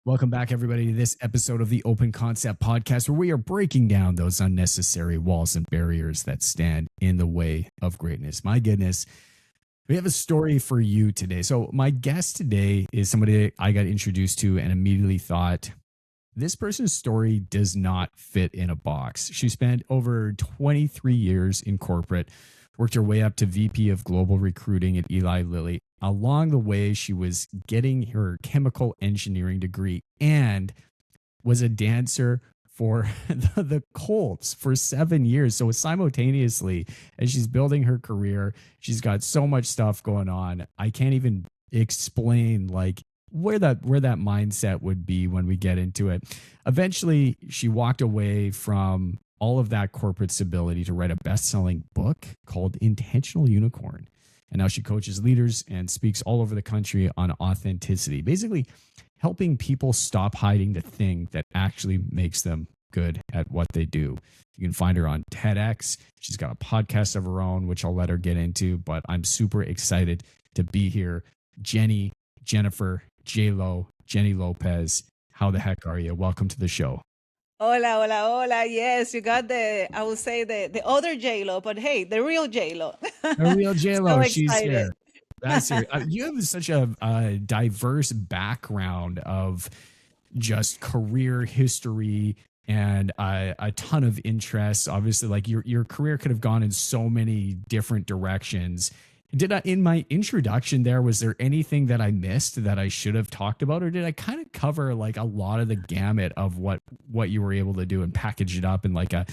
Welcome back, everybody, to this episode of the Open Concept Podcast, where we are breaking down those unnecessary walls and barriers that stand in the way of greatness. My goodness, we have a story for you today. So my guest today is somebody I got introduced to and immediately thought, this person's story does not fit in a box. She spent over 23 years in corporate, worked her way up to VP of Global Recruiting at Eli Lilly. Along the way, she was getting her chemical engineering degree and was a dancer for the Colts for 7 years. So simultaneously, as she's building her career, she's got so much stuff going on. I can't even explain like where that mindset would be when we get into it. Eventually, she walked away from all of that corporate stability to write a best-selling book called Intentional Unicorn. And now she coaches leaders and speaks all over the country on authenticity, basically helping people stop hiding the thing that actually makes them good at what they do. You can find her on TEDx. She's got a podcast of her own, which I'll let her get into, but I'm super excited to be here. Jennie López, how the heck are you? Welcome to the show. Hola, hola, hola. Yes, you got I would say the other J-Lo, but hey, the real J-Lo. The real J-Lo, So she's excited. here. That's here. You have such a diverse background of just career history and a ton of interests. Obviously, like your career could have gone in so many different directions. In my introduction there, was there anything that I missed that I should have talked about, or did I kind of cover like a lot of the gamut of what you were able to do and package it up in like a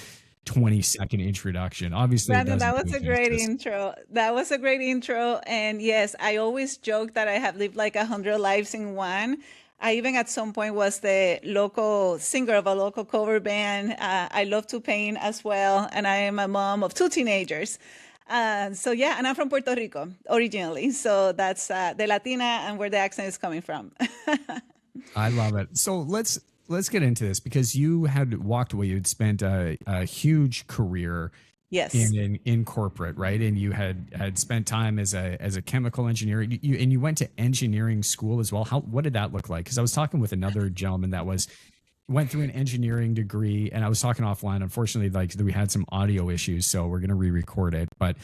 20-second introduction? Obviously, Brandon, that was a great justice. intro. That was a great intro. And yes, I always joke that I have lived like 100 lives in one. I even at some point was the local singer of a local cover band. I love to paint as well. And I am a mom of 2 teenagers. So yeah, and I'm from Puerto Rico originally. So that's the Latina and where the accent is coming from. I love it. So let's get into this, because you had walked away. You had spent a huge career Yes. in corporate, right? And you had spent time as a chemical engineer. You went to engineering school as well. What did that look like? Because I was talking with another gentleman that went through an engineering degree, and I was talking offline. Unfortunately, like we had some audio issues, so we're gonna re-record it. But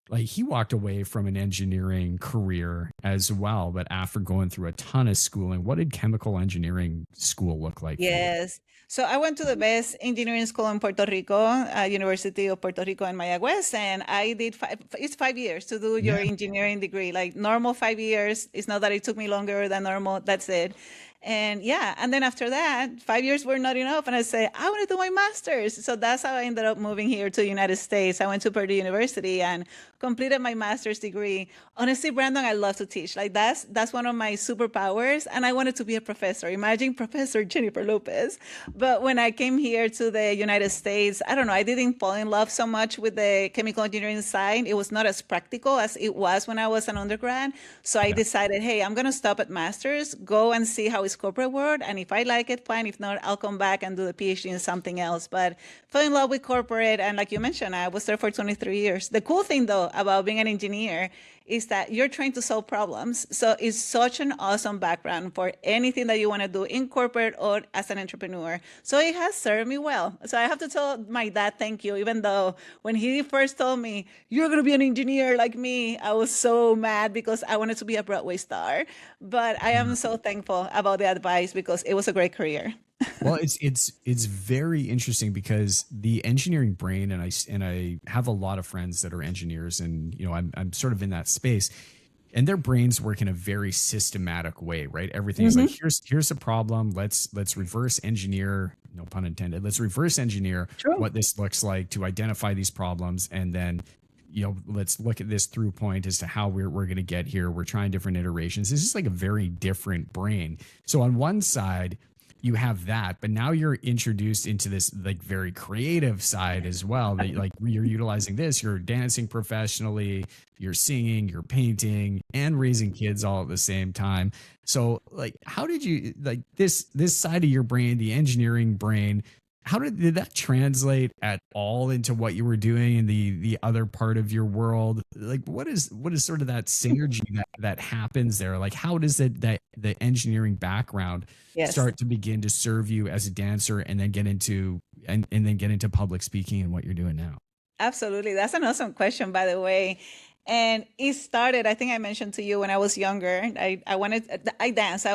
like he walked away from an engineering career as well, but after going through a ton of schooling. What did chemical engineering school look like for you? Yes. So I went to the best engineering school in Puerto Rico, University of Puerto Rico in Mayagüez, and I did it's 5 years to do your Yeah. engineering degree. Like normal 5 years. It's not that it took me longer than normal. That's it. And yeah, and then after that, 5 years were not enough. And I said, I want to do my master's. So that's how I ended up moving here to the United States. I went to Purdue University and completed my master's degree. Honestly, Brandon, I love to teach. Like that's one of my superpowers. And I wanted to be a professor. Imagine Professor Jennifer López. But when I came here to the United States, I don't know, I didn't fall in love so much with the chemical engineering side. It was not as practical as it was when I was an undergrad. So I decided, hey, I'm going to stop at master's, go and see how it's corporate world. And if I like it, fine. If not, I'll come back and do the PhD in something else. But fell in love with corporate. And like you mentioned, I was there for 23 years. The cool thing, though, about being an engineer is that you're trying to solve problems. So it's such an awesome background for anything that you want to do in corporate or as an entrepreneur. So it has served me well. So I have to tell my dad thank you, even though when he first told me, you're going to be an engineer like me, I was so mad because I wanted to be a Broadway star. But I am so thankful about the advice because it was a great career. Well, it's very interesting because the engineering brain, and I have a lot of friends that are engineers, and I'm sort of in that space, and their brains work in a very systematic way, right? Everything's like here's a problem, let's reverse engineer, no pun intended, let's reverse engineer True. what this looks like to identify these problems, and then let's look at this through point as to how we're going to get here. We're trying different iterations. It's just like a very different brain. So on one side, you have that, but now you're introduced into this like very creative side as well. That like you're utilizing this, you're dancing professionally, you're singing, you're painting, and raising kids all at the same time. So like, how did you like this side of your brain, the engineering brain? How did that translate at all into what you were doing in the other part of your world? Like, what is sort of that synergy that happens there? Like, how does that the engineering background Yes. start to begin to serve you as a dancer, and then get into and then get into public speaking and what you're doing now? Absolutely. That's an awesome question, by the way. And it started, I think I mentioned to you when I was younger. I danced.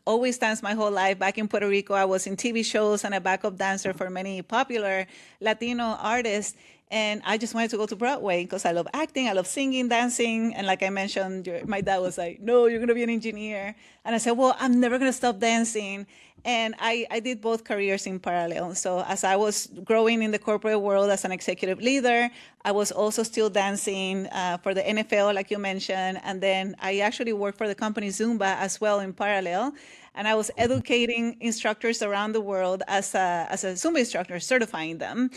Always danced my whole life. Back in Puerto Rico, I was in TV shows and a backup dancer for many popular Latino artists. And I just wanted to go to Broadway because I love acting, I love singing, dancing. And like I mentioned, my dad was like, no, you're going to be an engineer. And I said, well, I'm never going to stop dancing. And I did both careers in parallel. So as I was growing in the corporate world as an executive leader, I was also still dancing for the NFL, like you mentioned. And then I actually worked for the company Zumba as well in parallel. And I was educating instructors around the world as a Zumba instructor, certifying them.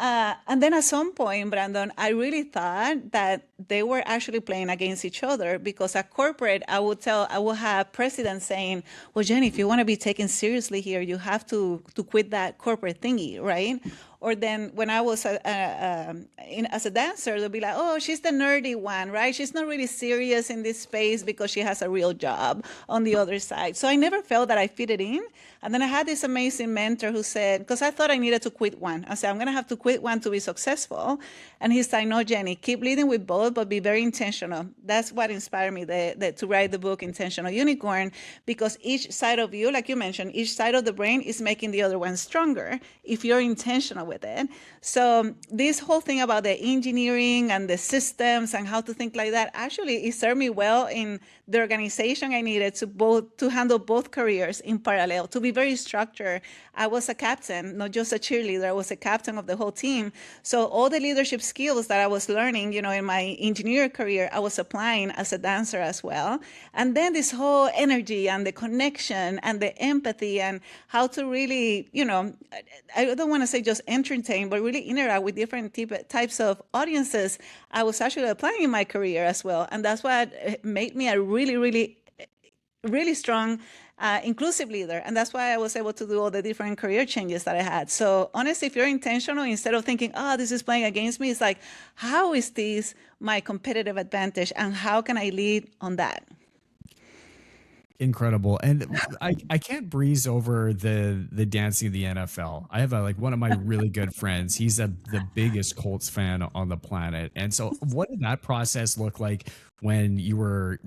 And then at some point, Brandon, I really thought that they were actually playing against each other, because at corporate, I would have presidents saying, well, Jenny, if you want to be taken seriously here, you have to quit that corporate thingy, right? Or then when I was as a dancer, they'll be like, oh, she's the nerdy one, right? She's not really serious in this space because she has a real job on the other side. So I never felt that I fitted in. And then I had this amazing mentor who said, because I thought I needed to quit one. I said, I'm going to have to quit one to be successful. And he's like, no, Jenny, keep leading with both, but be very intentional. That's what inspired me to write the book, Intentional Unicorn, because each side of you, like you mentioned, each side of the brain is making the other one stronger if you're intentional with it. So this whole thing about the engineering and the systems and how to think like that, actually it served me well in the organization I needed to handle both careers in parallel, to be very structured. I was a captain, not just a cheerleader. I was a captain of the whole team. So all the leadership skills that I was learning, in my engineer career, I was applying as a dancer as well. And then this whole energy and the connection and the empathy and how to really, I don't want to say just entertain, but really interact with different types of audiences, I was actually applying in my career as well. And that's what made me a really, really, really strong inclusive leader. And that's why I was able to do all the different career changes that I had. So honestly, if you're intentional, instead of thinking, oh, this is playing against me, it's like, how is this my competitive advantage and how can I lead on that? Incredible. And I can't breeze over the dancing of the NFL. I have one of my really good friends. He's the biggest Colts fan on the planet. And so what did that process look like when you were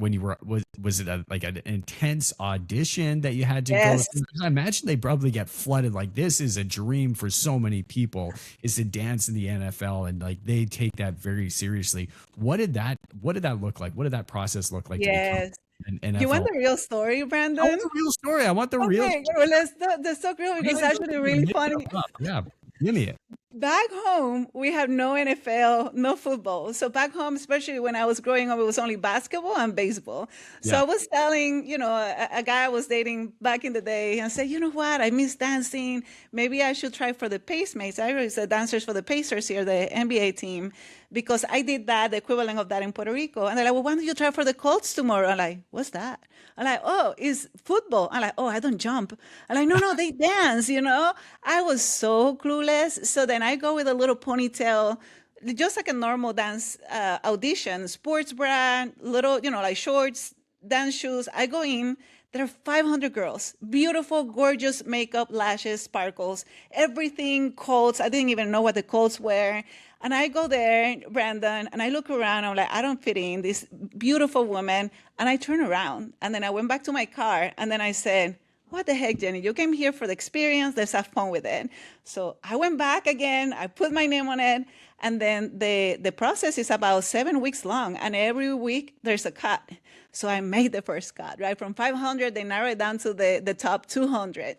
was it an intense audition that you had to go through? I imagine they probably get flooded. Like, this is a dream for so many people, is to dance in the NFL, and like they take that very seriously. What did that look like? What did that process look like? Yes. NFL? You want the real story, Brandon? I want the real story. I want the real story. Well, let's talk real, because it's actually really funny. Yeah, give me it. Back home, we have no NFL, no football. So back home, especially when I was growing up, it was only basketball and baseball. So I was telling, a guy I was dating back in the day, and said, you know what, I miss dancing. Maybe I should try for the Pacemates. I was the dancers for the Pacers here, the NBA team, because I did that, the equivalent of that in Puerto Rico. And they're like, well, why don't you try for the Colts tomorrow? I'm like, what's that? I'm like, oh, it's football. I'm like, oh, I don't jump. I'm like, no, they dance, I was so clueless. So then I go with a little ponytail, just like a normal dance audition, sports bra, little, like shorts, dance shoes. I go in. There are 500 girls, beautiful, gorgeous makeup, lashes, sparkles, everything Colts. I didn't even know what the Colts were. And I go there, Brandon, and I look around. I'm like, I don't fit in, this beautiful woman. And I turn around. And then I went back to my car. And then I said, what the heck, Jenny? You came here for the experience. Let's have fun with it. So I went back again. I put my name on it. And then the process is about 7 weeks long. And every week there's a cut. So I made the first cut, right? From 500, they narrowed it down to the top 200.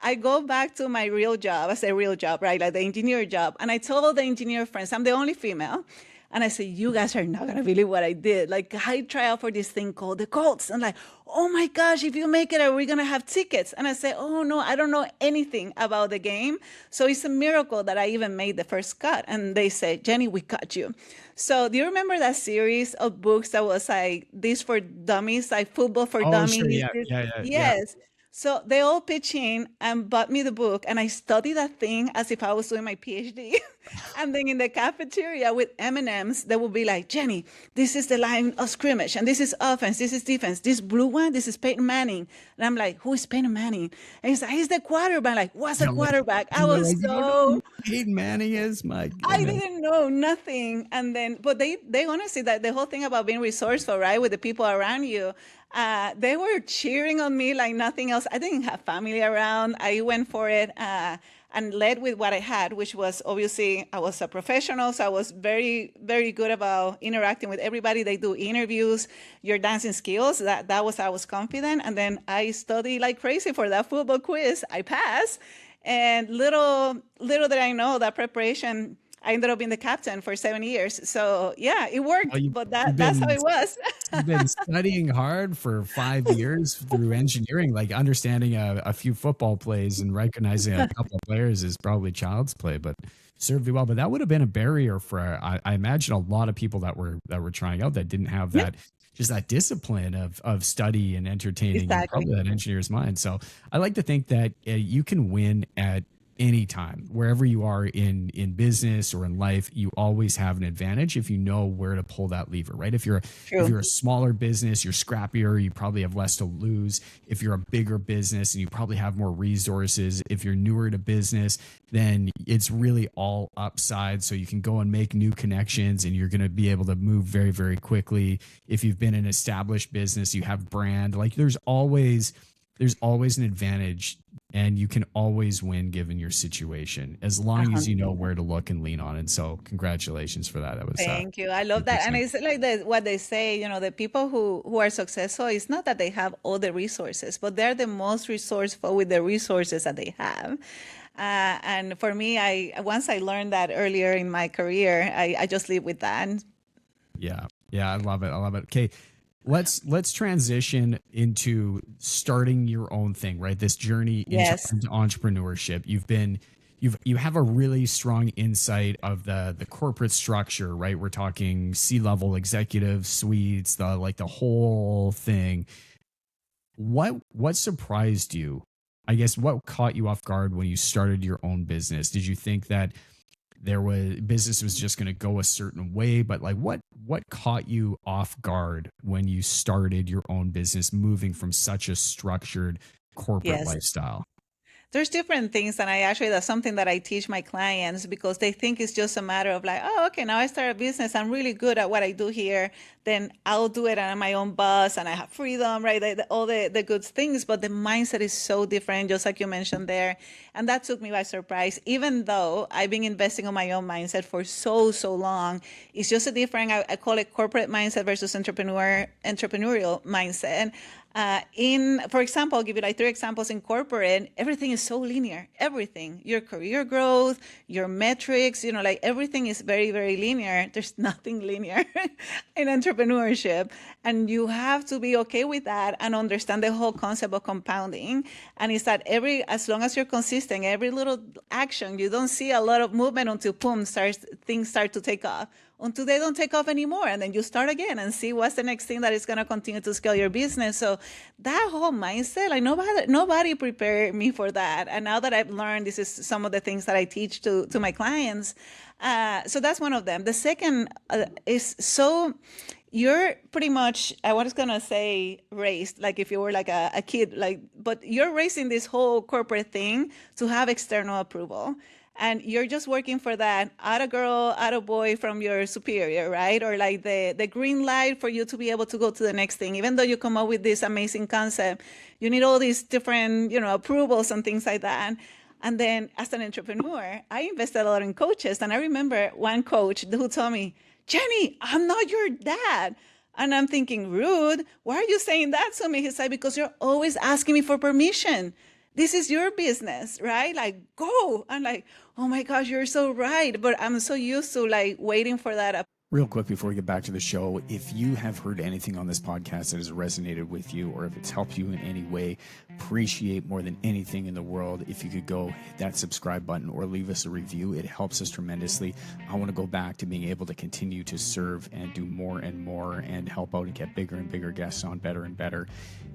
I go back to my real job. I say real job, right? Like the engineer job. And I told the engineer friends, I'm the only female. And I said, you guys are not going to believe what I did. Like, I try out for this thing called the Colts. And like, oh my gosh, if you make it, are we going to have tickets? And I said, oh no, I don't know anything about the game. So it's a miracle that I even made the first cut. And they said, Jennie, we got you. So do you remember that series of books that was like this for dummies, like football for Oh, dummies? sure. Yeah. This- Yeah. Yeah. Yeah. Yes. So they all pitch in and bought me the book, and I studied that thing as if I was doing my PhD. And then in the cafeteria with M&Ms, they would be like, Jennie, this is the line of scrimmage, and this is offense, this is defense. This blue one, this is Peyton Manning. And I'm like, who is Peyton Manning? And he's like, he's the quarterback. Like, what's a quarterback? I You're was like, you don't know so who Peyton Manning is? My I goodness. didn't know nothing. And then, but they honestly, that the whole thing about being resourceful, right, with the people around you, they were cheering on me like nothing else. I didn't have family around. I went for it and led with what I had, which was obviously I was a professional. So I was very, very good about interacting with everybody. They do interviews, your dancing skills. That was, I was confident. And then I studied like crazy for that football quiz. I passed. And little did I know that preparation, I ended up being the captain for 7 years. So yeah, it worked, Oh, but you've that's how been it was. you've been studying hard for 5 years through engineering, like understanding a few football plays and recognizing a couple of players is probably child's play, but served you well. But that would have been a barrier for I imagine a lot of people that were trying out that didn't have Yeah, that just that discipline of study and entertaining and exactly. probably that engineer's mind. So I like to think that you can win at any time wherever you are in business or in life. You always have an advantage if you know where to pull that lever, right? If True. you're a smaller business, you're scrappier, you probably have less to lose. If you're a bigger business and you probably have more resources, if you're newer to business, then it's really all upside, so you can go and make new connections and you're going to be able to move very, very quickly. If you've been an established business, you have brand, like there's always an advantage, and you can always win given your situation as long as you know 100%. where to look and lean on. And so congratulations for that. That was Thank you. I love that. And interesting. it's like what they say, the people who are successful, it's not that they have all the resources, but they're the most resourceful with the resources that they have. And for me, once I learned that earlier in my career, I just live with that. Yeah. Yeah. I love it. I love it. Okay. Let's transition into starting your own thing, right? This journey Yes. into entrepreneurship. You have a really strong insight of the corporate structure, right? We're talking C-level executive suites, the whole thing. What surprised you? I guess what caught you off guard when you started your own business? Did you think that business was just going to go a certain way, but like what caught you off guard when you started your own business, moving from such a structured corporate Yes. lifestyle? There's different things, and that's something that I teach my clients because they think it's just a matter of like, oh, okay, now I start a business. I'm really good at what I do here. Then I'll do it and I'm my own boss and I have freedom, right? All the good things. But the mindset is so different, just like you mentioned there. And that took me by surprise, even though I've been investing on my own mindset for so long. It's just a different, I call it corporate mindset versus entrepreneurial mindset. For example, I'll give you like 3 examples. In corporate, everything is so linear. Everything, your career growth, your metrics, like everything is very, very linear. There's nothing linear in entrepreneurship. And you have to be okay with that and understand the whole concept of compounding. And it's that as long as you're consistent, every little action, you don't see a lot of movement until boom, things start to take off until they don't take off anymore. And then you start again and see what's the next thing that is going to continue to scale your business. So that whole mindset, like nobody prepared me for that. And now that I've learned, this is some of the things that I teach to my clients. So that's one of them. The second is you're pretty much, I was going to say raised, like if you were like a kid, but you're raising this whole corporate thing to have external approval. And you're just working for that out a girl, out a boy from your superior, right? Or like the green light for you to be able to go to the next thing. Even though you come up with this amazing concept, you need all these different, approvals and things like that. And then as an entrepreneur, I invested a lot in coaches. And I remember one coach who told me, Jennie, I'm not your dad. And I'm thinking, rude. Why are you saying that to me? He said, because you're always asking me for permission. This is your business, right? Like, go. I'm like, oh my gosh, you're so right. But I'm so used to like waiting for that Real quick before we get back to the show, if you have heard anything on this podcast that has resonated with you, or if it's helped you in any way, appreciate more than anything in the world if you could go hit that subscribe button or leave us a review. It helps us tremendously. I want to go back to being able to continue to serve and do more and more and help out and get bigger and bigger guests on, better and better.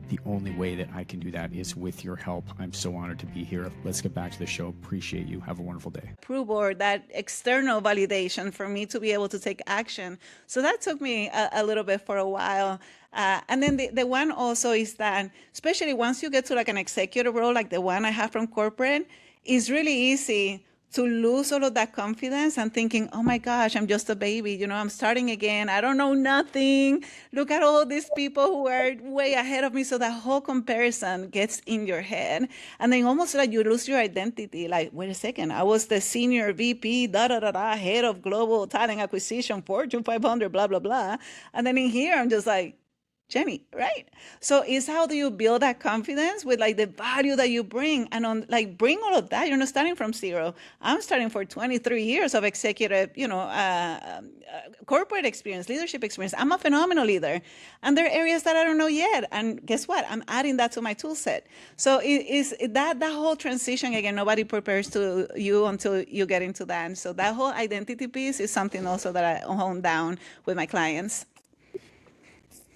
The only way that I can do that is with your help. I'm so honored to be here. Let's get back to the show. Appreciate you. Have a wonderful day. Approval or that external validation for me to be able to take action. So that took me a little bit for a while. And then the one also is that, especially once you get to like an executive role, like the one I have from corporate, it's really easy to lose all of that confidence and thinking, oh my gosh, I'm just a baby. You know, I'm starting again. I don't know nothing. Look at all these people who are way ahead of me. So that whole comparison gets in your head. And then almost like you lose your identity. Like, wait a second, I was the senior VP, head of global talent acquisition, Fortune 500, blah, blah, blah. And then in here, I'm just like, Jennie, right? So it's how do you build that confidence with like the value that you bring and on like bring all of that. You're not starting from zero. I'm starting for 23 years of executive, corporate experience, leadership experience. I'm a phenomenal leader. And there are areas that I don't know yet. And guess what? I'm adding that to my tool set. So it is that whole transition, again, nobody prepares to you until you get into that. And so that whole identity piece is something also that I hone down with my clients.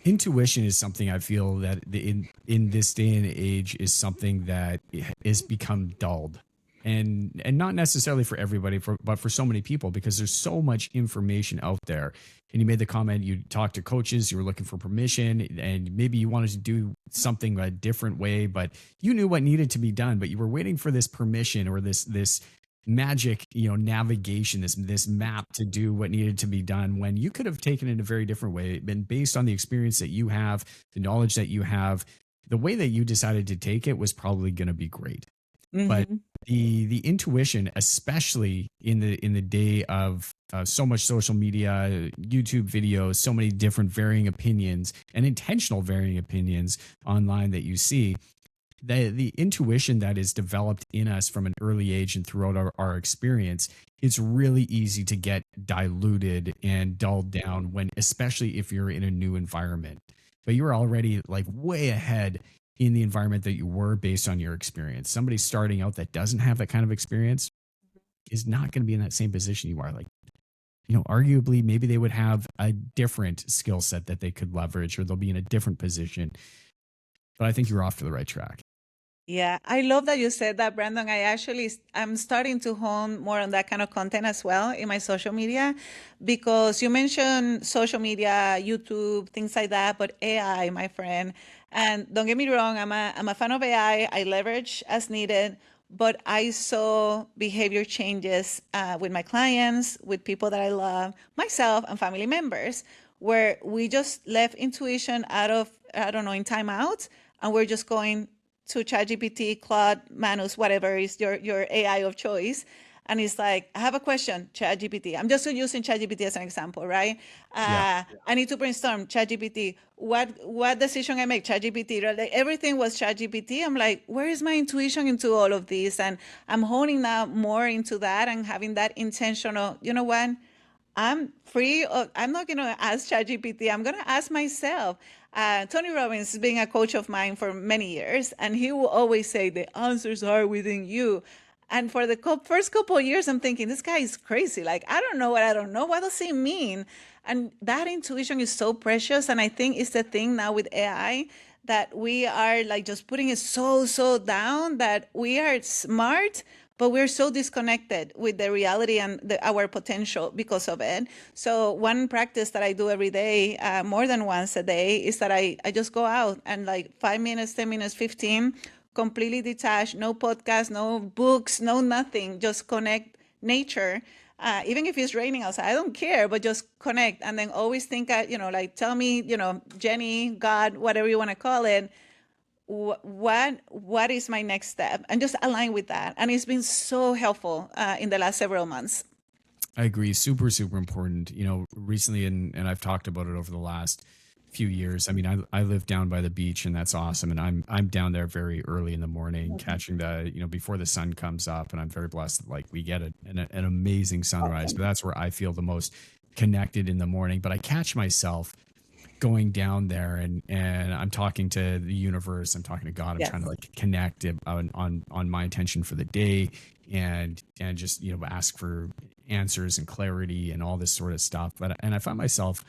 Intuition is something I feel that in this day and age is something that is become dulled, and not necessarily for everybody, but for so many people, because there's so much information out there. And you made the comment, you talked to coaches, you were looking for permission, and maybe you wanted to do something a different way, but you knew what needed to be done, but you were waiting for this permission or this magic, navigation, this map to do what needed to be done, when you could have taken it a very different way, been based on the experience that you have, the knowledge that you have. The way that you decided to take it was probably going to be great. Mm-hmm. But the intuition, especially in the day of so much social media, YouTube videos, so many different varying opinions and intentional varying opinions online that you see, the intuition that is developed in us from an early age and throughout our experience, it's really easy to get diluted and dulled down when, especially if you're in a new environment. But you're already like way ahead in the environment that you were based on your experience. Somebody starting out that doesn't have that kind of experience is not going to be in that same position you are. Like, arguably, maybe they would have a different skill set that they could leverage, or they'll be in a different position. But I think you're off to the right track. Yeah, I love that you said that, Brandon. I'm starting to hone more on that kind of content as well in my social media, because you mentioned social media, YouTube, things like that, but AI, my friend. And don't get me wrong, I'm a fan of AI. I leverage as needed, but I saw behavior changes with my clients, with people that I love, myself and family members, where we just left intuition out of, in timeout, and we're just going to ChatGPT, Claude, Manus, whatever is your AI of choice. And it's like, I have a question, ChatGPT. I'm just using ChatGPT as an example, right? I need to brainstorm, ChatGPT. What decision I make, ChatGPT. Like, everything was ChatGPT. I'm like, where is my intuition into all of this? And I'm honing now more into that and having that intentional, you know what? I'm free. I'm not going to ask ChatGPT. I'm going to ask myself. Tony Robbins has been a coach of mine for many years, and he will always say the answers are within you. And for the first couple of years, I'm thinking, this guy is crazy. Like, I don't know what I don't know. What does he mean? And that intuition is so precious. And I think it's the thing now with AI that we are like just putting it so down that we are smart, but we're so disconnected with the reality and our potential because of it. So one practice that I do every day, more than once a day, is that I just go out and like 5 minutes, 10 minutes, 15, completely detached, no podcast, no books, no nothing, just connect nature. Even if it's raining outside, I don't care, but just connect. And then always think, like, tell me, Jennie, God, whatever you want to call it, what is my next step, and just align with that. And it's been so helpful in the last several months. I agree. Super important. Recently, and I've talked about it over the last few years. I mean, I live down by the beach, and that's awesome. And I'm down there very early in the morning, catching the, before the sun comes up. And I'm very blessed that like we get an amazing sunrise, but that's where I feel the most connected in the morning, but I catch myself going down there and I'm talking to the universe. I'm talking to God. I'm trying to Yes. like connect on my intention for the day and just, ask for answers and clarity and all this sort of stuff. And I find myself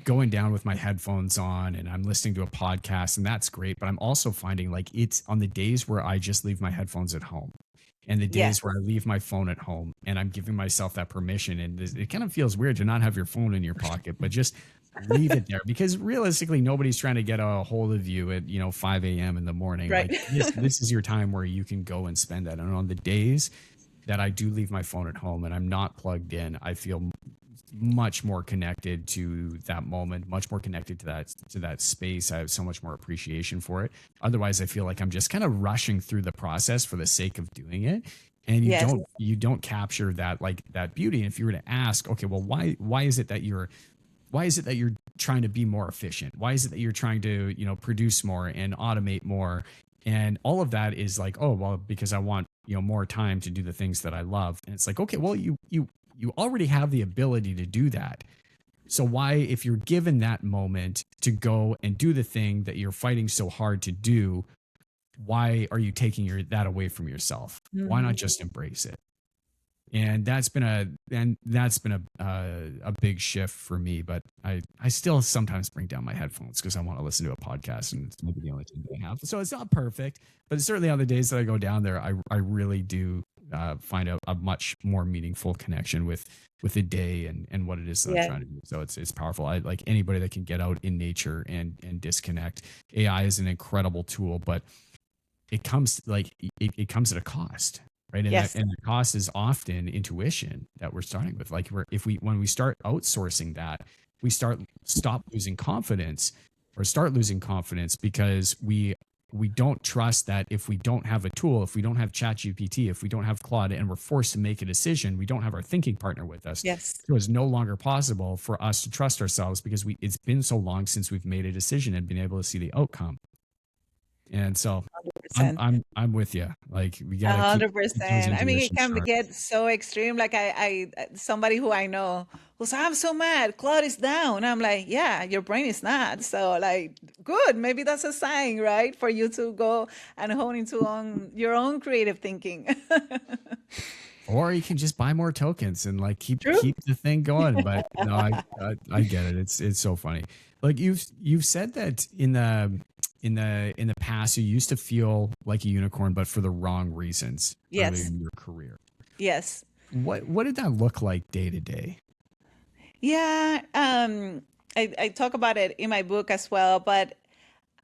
going down with my headphones on and I'm listening to a podcast, and that's great. But I'm also finding like it's on the days where I just leave my headphones at home and the Yes. days where I leave my phone at home, and I'm giving myself that permission. And it kind of feels weird to not have your phone in your pocket, but just leave it there, because realistically, nobody's trying to get a hold of you at, 5 a.m. in the morning. Right. Like this is your time where you can go and spend that. And on the days that I do leave my phone at home and I'm not plugged in, I feel much more connected to that moment, much more connected to that space. I have so much more appreciation for it. Otherwise, I feel like I'm just kind of rushing through the process for the sake of doing it. And Yes. you don't capture that, like that beauty. And if you were to ask, okay, well, why is it that you're trying to be more efficient? Why is it that you're trying to, produce more and automate more? And all of that is like, oh, well, because I want, more time to do the things that I love. And it's like, okay, well, you already have the ability to do that. So why, if you're given that moment to go and do the thing that you're fighting so hard to do, why are you taking that away from yourself? Why not just embrace it? And that's been a big shift for me. But I still sometimes bring down my headphones because I want to listen to a podcast, and it's maybe the only thing that I have. So it's not perfect, but certainly on the days that I go down there, I really do find a much more meaningful connection with the day and what it is that I'm trying to do. So it's powerful. I like anybody that can get out in nature and disconnect. AI is an incredible tool, but it comes it comes at a cost. Right. And, Yes. and the cost is often intuition that we're starting with. Like when we start outsourcing that, we start losing confidence because we don't trust that if we don't have a tool, if we don't have ChatGPT, if we don't have Claude, and we're forced to make a decision, we don't have our thinking partner with us. Yes. So it's no longer possible for us to trust ourselves because it's been so long since we've made a decision and been able to see the outcome. And so 100%. I'm with you. Like we gotta keep those 100%. I mean, it intuitions can sharp. get so extreme. Like I somebody who I know who's, I'm so mad, Claude is down. I'm like, yeah, your brain is not. So like, good. Maybe that's a sign, right, for you to go and hone into your own creative thinking. Or you can just buy more tokens and like keep True. the thing going. But no, I get it. It's so funny. Like you've said that in the past you used to feel like a unicorn, but for the wrong reasons early Yes. in your career. Yes. What did that look like day to day? Yeah. I talk about it in my book as well, but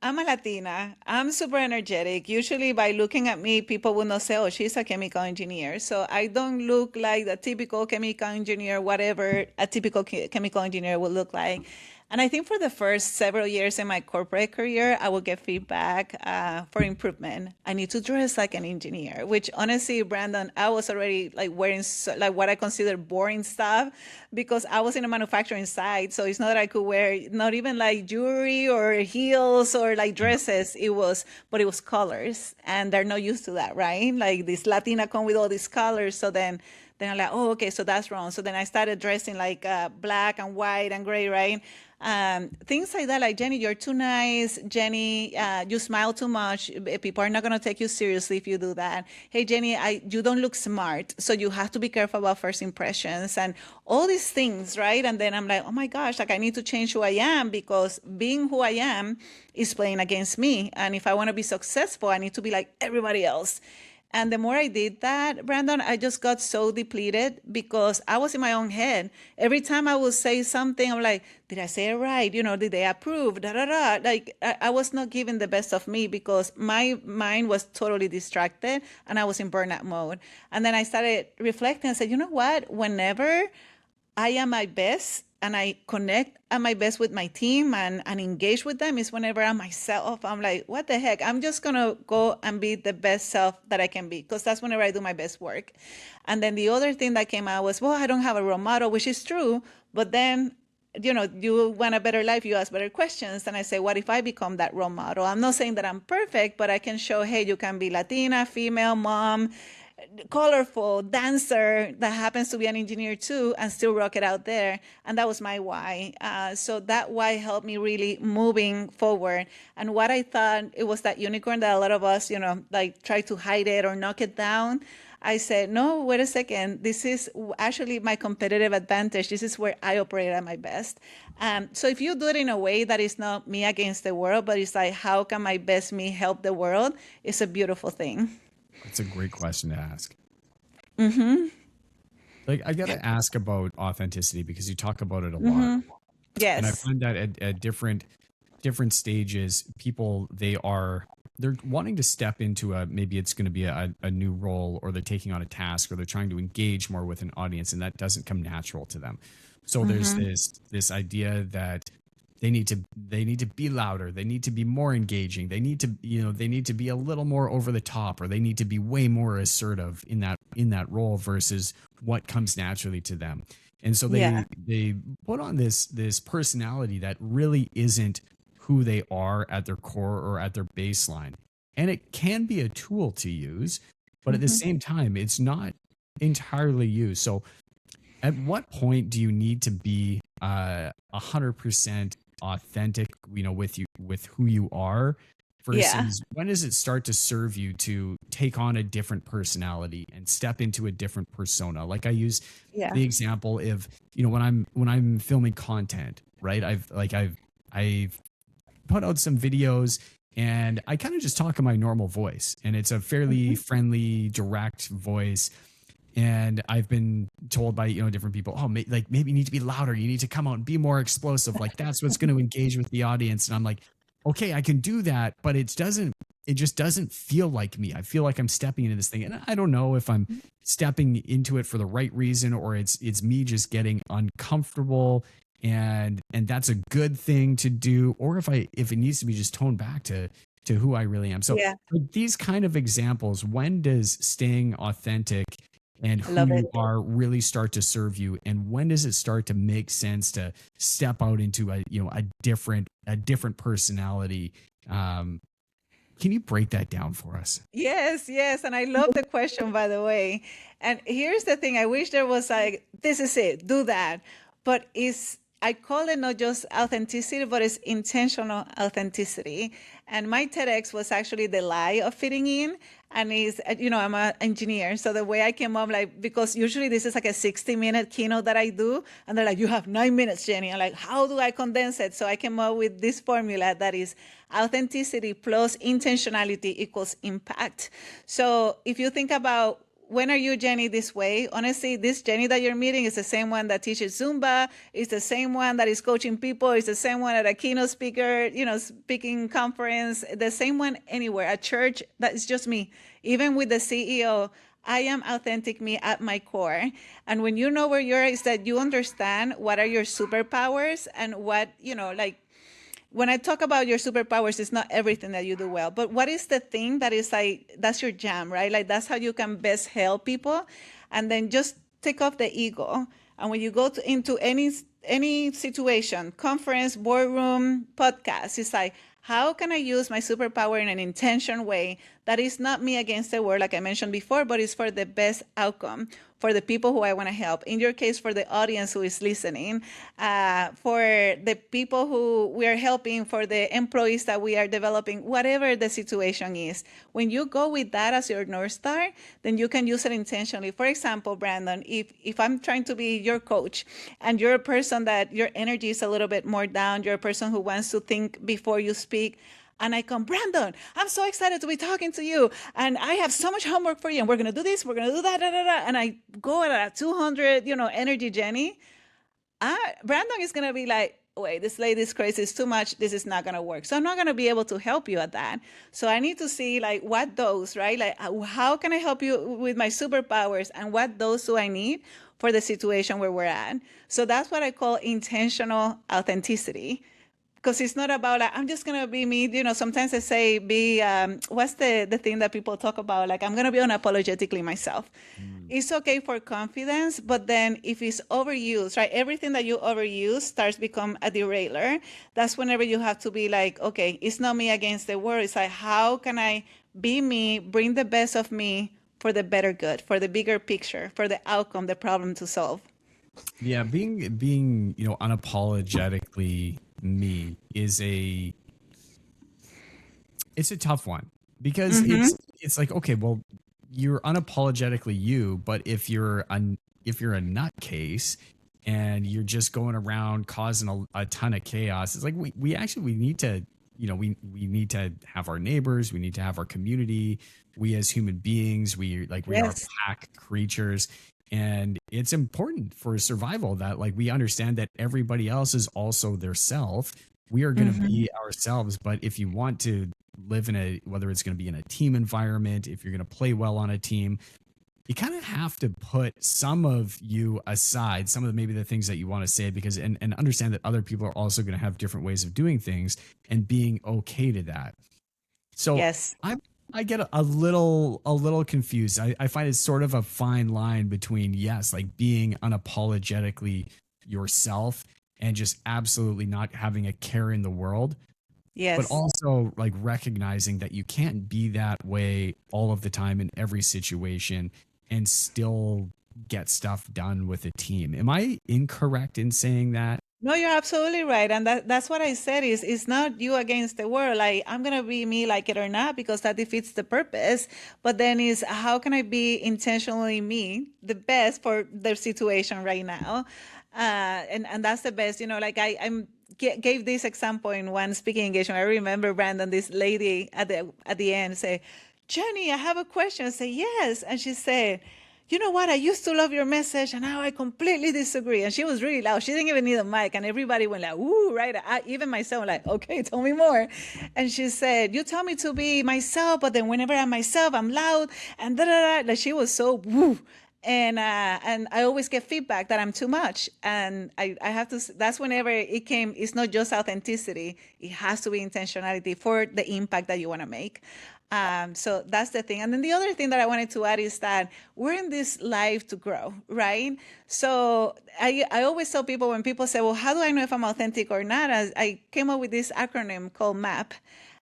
I'm a Latina. I'm super energetic. Usually, by looking at me, people will not say, oh, she's a chemical engineer. So I don't look like the typical chemical engineer, whatever a typical chemical engineer would look like. And I think for the first several years in my corporate career, I would get feedback for improvement. I need to dress like an engineer, which honestly, Brandon, I was already like wearing like what I consider boring stuff because I was in a manufacturing site. So it's not that I could wear not even like jewelry or heels or like dresses. It was colors, and they're not used to that, right? Like this Latina come with all these colors. So then I'm like, oh, okay, so that's wrong. So then I started dressing like black and white and gray, right? Things like that, like, Jenny, you're too nice. Jenny, you smile too much. People are not going to take you seriously if you do that. Hey, Jenny, you don't look smart. So you have to be careful about first impressions and all these things, right? And then I'm like, oh my gosh, like I need to change who I am because being who I am is playing against me. And if I want to be successful, I need to be like everybody else. And the more I did that, Brandon, I just got so depleted because I was in my own head. Every time I would say something, I'm like, did I say it right? Did they approve? Da, da, da. Like, I was not giving the best of me because my mind was totally distracted and I was in burnout mode. And then I started reflecting and said, you know what? Whenever I am my best and I connect at my best with my team and engage with them is whenever I'm myself. I'm like, what the heck? I'm just going to go and be the best self that I can be because that's whenever I do my best work. And then the other thing that came out was, well, I don't have a role model, which is true. But then, you want a better life, you ask better questions. And I say, what if I become that role model? I'm not saying that I'm perfect, but I can show, hey, you can be Latina, female, mom, colorful dancer that happens to be an engineer too and still rock it out there. And that was my why. So that why helped me really moving forward. And what I thought it was that unicorn that a lot of us, like try to hide it or knock it down. I said, no, wait a second. This is actually my competitive advantage. This is where I operate at my best. So if you do it in a way that is not me against the world, but it's like, how can my best me help the world? It's a beautiful thing. That's a great question to ask. Mm-hmm. Like, I got to ask about authenticity because you talk about it a lot. Yes. And I find that at different stages, people, they're wanting to step into maybe it's going to be a new role, or they're taking on a task, or they're trying to engage more with an audience, and that doesn't come natural to them. So there's this idea that they need to be louder, they need to be more engaging, they need to be a little more over the top, or they need to be way more assertive in that role versus what comes naturally to them. And so they put on this personality that really isn't who they are at their core or at their baseline. And it can be a tool to use, but at the same time, it's not entirely you. So at what point do you need to be 100% authentic, with who you are, versus when does it start to serve you to take on a different personality and step into a different persona? Like I use the example of, when I'm filming content, right? I've put out some videos and I kind of just talk in my normal voice, and it's a fairly friendly, direct voice. And I've been told by, different people, maybe you need to be louder. You need to come out and be more explosive. Like that's what's going to engage with the audience. And I'm like, okay, I can do that, but it just doesn't feel like me. I feel like I'm stepping into this thing, and I don't know if I'm stepping into it for the right reason, or it's me just getting uncomfortable, and that's a good thing to do, or if it needs to be just toned back to who I really am. So these kind of examples, when does staying authentic and who you are really start to serve you, and when does it start to make sense to step out into a different personality? Can you break that down for us? Yes. And I love the question, by the way. And here's the thing. I wish there was like, this is it, do that. But I call it not just authenticity, but it's intentional authenticity. And my TEDx was actually the lie of fitting in. And I'm an engineer. So the way I came up, because usually this is like a 60-minute keynote that I do. And they're like, you have 9 minutes, Jennie. I'm like, how do I condense it? So I came up with this formula that is authenticity plus intentionality equals impact. So if you think about, when are you, Jennie, this way? Honestly, this Jennie that you're meeting is the same one that teaches Zumba, is the same one that is coaching people, is the same one at a keynote speaker, speaking conference, the same one anywhere, at church. That is just me. Even with the CEO, I am authentic me at my core. And when you know where you are, is that you understand what are your superpowers and what, when I talk about your superpowers, it's not everything that you do well, but what is the thing that is like, that's your jam, right? Like that's how you can best help people. And then just take off the ego. And when you go into any situation, conference, boardroom, podcast, it's like, how can I use my superpower in an intentional way that is not me against the world, like I mentioned before, but it's for the best outcome, for the people who I want to help. In your case, for the audience who is listening, for the people who we are helping, for the employees that we are developing, whatever the situation is. When you go with that as your North Star, then you can use it intentionally. For example, Brandon, if I'm trying to be your coach and you're a person that your energy is a little bit more down, you're a person who wants to think before you speak, and I come, Brandon, I'm so excited to be talking to you. And I have so much homework for you. And we're going to do this. We're going to do that. And I go at a 200, energy, Jennie. Brandon is going to be like, wait, this lady's crazy. It's too much. This is not going to work. So I'm not going to be able to help you at that. So I need to see what dose, right? Like, how can I help you with my superpowers, and what dose do I need for the situation where we're at? So that's what I call intentional authenticity. Because it's not about I'm just going to be me. Sometimes I say what's the thing that people talk about? Like, I'm going to be unapologetically myself. It's okay for confidence, but then if it's overused, right? Everything that you overuse starts become a derailer. That's whenever you have to be like, okay, it's not me against the world. It's like, how can I be me, bring the best of me for the better good, for the bigger picture, for the outcome, the problem to solve. Yeah, being unapologetically me is it's a tough one because Mm-hmm. it's like, okay, well, you're unapologetically you, but if you're a nutcase and you're just going around causing a ton of chaos, it's like we need to, we need to have our neighbors, we need to have our community. We as human beings, we are Yes. pack creatures. And it's important for survival that like we understand that everybody else is also their self. We are going to Mm-hmm. be ourselves, but if you want to live in whether it's going to be in a team environment, if you're going to play well on a team, you kind of have to put some of you aside, some of maybe the things that you want to say, because and understand that other people are also going to have different ways of doing things and being okay to that. So Yes. I get a little confused. I find it's sort of a fine line between, yes, like being unapologetically yourself and just absolutely not having a care in the world, but Yes. also like recognizing that you can't be that way all of the time in every situation and still get stuff done with a team. Am I incorrect in saying that? No, you're absolutely right. And that's what I said is it's not you against the world. Like I'm gonna be me like it or not, because that defeats the purpose. But then is how can I be intentionally me, the best for the situation right now? And that's the best, like gave this example in one speaking engagement. I remember Brandon, this lady at the end say, Jenny, I have a question. I say, yes. And she said, you know what? I used to love your message, and now I completely disagree. And she was really loud. She didn't even need a mic, and everybody went like, "Ooh!" Right? Even myself, like, "Okay, tell me more." And she said, "You tell me to be myself, but then whenever I'm myself, I'm loud and da da da." Like she was so woo. And I always get feedback that I'm too much, and I have to. That's whenever it came. It's not just authenticity; it has to be intentionality for the impact that you want to make. So that's the thing. And then the other thing that I wanted to add is that we're in this life to grow, right? So I always tell people when people say, well, how do I know if I'm authentic or not? I came up with this acronym called MAP.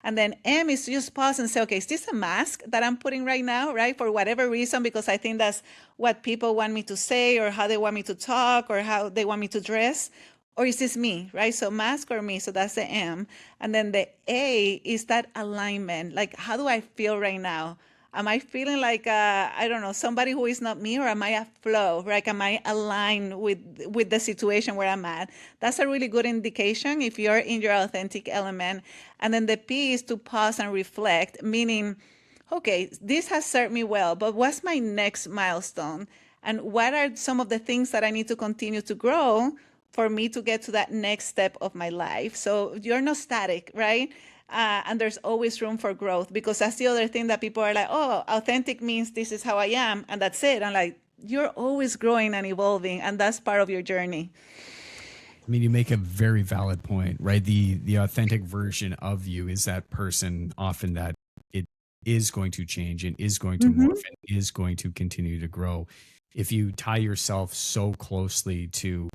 And then M is to just pause and say, okay, is this a mask that I'm putting right now, right? For whatever reason, because I think that's what people want me to say or how they want me to talk or how they want me to dress. Or is this me, right? So mask or me. So that's the M. And then the A is that alignment. Like, how do I feel right now? Am I feeling like I don't know, somebody who is not me, or am I a flow? Like, am I aligned with the situation where I'm at? That's a really good indication if you're in your authentic element. And then the P is to pause and reflect, meaning, okay, this has served me well, but what's my next milestone? And what are some of the things that I need to continue to grow for me to get to that next step of my life? So you're not static, right? And there's always room for growth, because that's the other thing that people are like, oh, authentic means this is how I am, and that's it. I'm like, you're always growing and evolving, and that's part of your journey. I mean, you make a very valid point, right? The authentic version of you is that person often that it is going to change and is going to Mm-hmm. morph and is going to continue to grow. If you tie yourself so closely to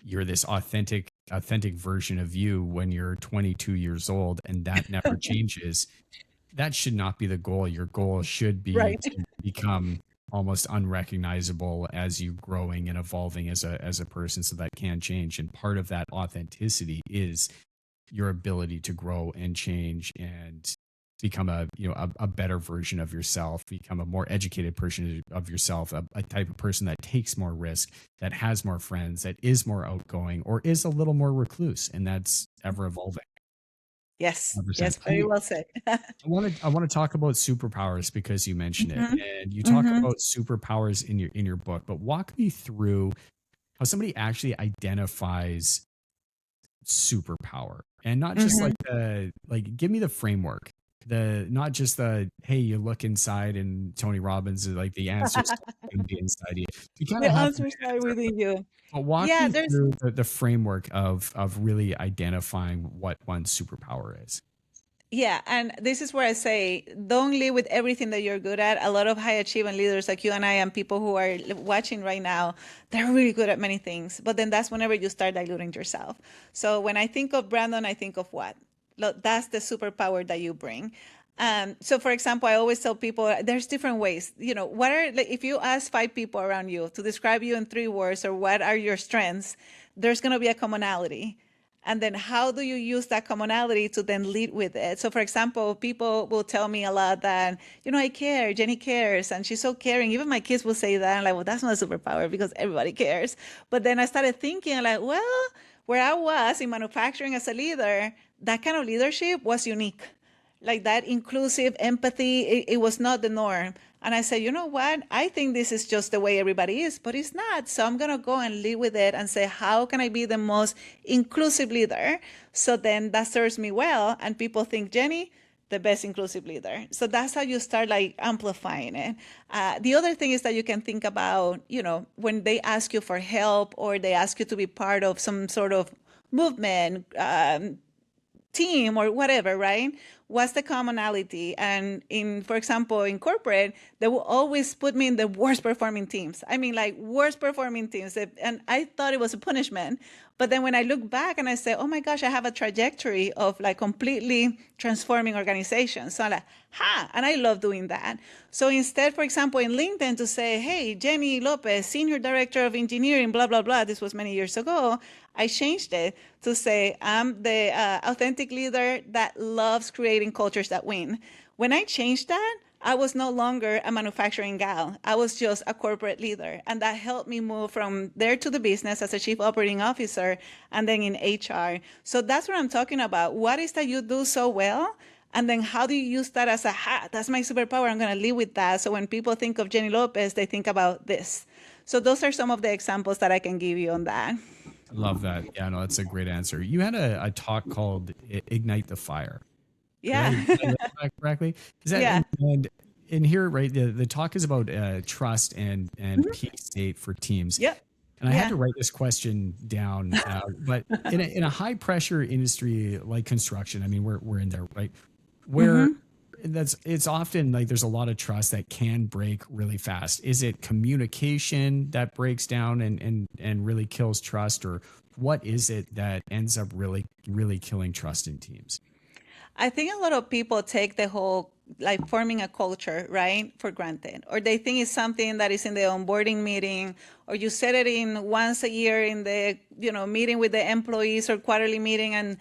you're this authentic version of you when you're 22 years old and that never changes, that should not be the goal. Your goal should be Right. to become almost unrecognizable as you growing and evolving as a person, so that can change. And part of that authenticity is your ability to grow and change and become a better version of yourself, become a more educated person of yourself, a type of person that takes more risk, that has more friends, that is more outgoing, or is a little more recluse, and that's ever evolving. Yes. 100%. Yes. Very well said. I want to talk about superpowers because you mentioned it, Mm-hmm. and you talk Mm-hmm. about superpowers in your book. But walk me through how somebody actually identifies superpower, and not just Mm-hmm. like give me the framework, the not just the hey, you look inside and Tony Robbins is like the answers to be inside you. You kind The of have an answers are answer, within you. but walk Yeah, me there's through the framework of really identifying what one's superpower is. Yeah, and this is where I say, don't live with everything that you're good at. A lot of high achieving leaders like you and I and people who are watching right now, they're really good at many things. But then that's whenever you start diluting yourself. So when I think of Brandon, I think of what? Look, that's the superpower that you bring. So for example, I always tell people there's different ways, what are, like, if you ask 5 people around you to describe you in 3 words or what are your strengths, there's going to be a commonality. And then how do you use that commonality to then lead with it? So for example, people will tell me a lot that, I care, Jenny cares, and she's so caring. Even my kids will say that. I'm like, well, that's not a superpower because everybody cares. But then I started thinking like, well, where I was in manufacturing as a leader, that kind of leadership was unique. Like that inclusive empathy, it was not the norm. And I said, you know what? I think this is just the way everybody is, but it's not. So I'm going to go and live with it and say, how can I be the most inclusive leader? So then that serves me well. And people think, Jenny, the best inclusive leader. So that's how you start like amplifying it. The other thing is that you can think about, when they ask you for help or they ask you to be part of some sort of movement, team or whatever, right? What's the commonality? And for example, in corporate, they will always put me in the worst performing teams. I mean, like worst performing teams. And I thought it was a punishment. But then when I look back and I say, oh my gosh, I have a trajectory of like completely transforming organizations. So I'm like, and I love doing that. So instead, for example, in LinkedIn to say, hey, Jennie López, Senior Director of Engineering, blah, blah, blah. This was many years ago. I changed it to say I'm the authentic leader that loves creating cultures that win. When I changed that, I was no longer a manufacturing gal. I was just a corporate leader. And that helped me move from there to the business as a chief operating officer and then in HR. So that's what I'm talking about. What is that you do so well? And then how do you use that as that's my superpower. I'm going to live with that. So when people think of Jennie López, they think about this. So those are some of the examples that I can give you on that. I love that. Yeah, no, that's a great answer. You had a talk called Ignite the Fire. Yeah. Did I get that correctly? Is that, Yeah. And in here, right, the talk is about trust and peace state for teams. Yep. And I had to write this question down, but in a high pressure industry like construction, I mean, we're in there, right? Where it's often like there's a lot of trust that can break really fast. Is it communication that breaks down and really kills trust, or what is it that ends up really killing trust in teams? I think a lot of people take the whole like forming a culture, right, for granted, or they think it's something that is in the onboarding meeting, or you set it in once a year in the meeting with the employees or quarterly meeting, and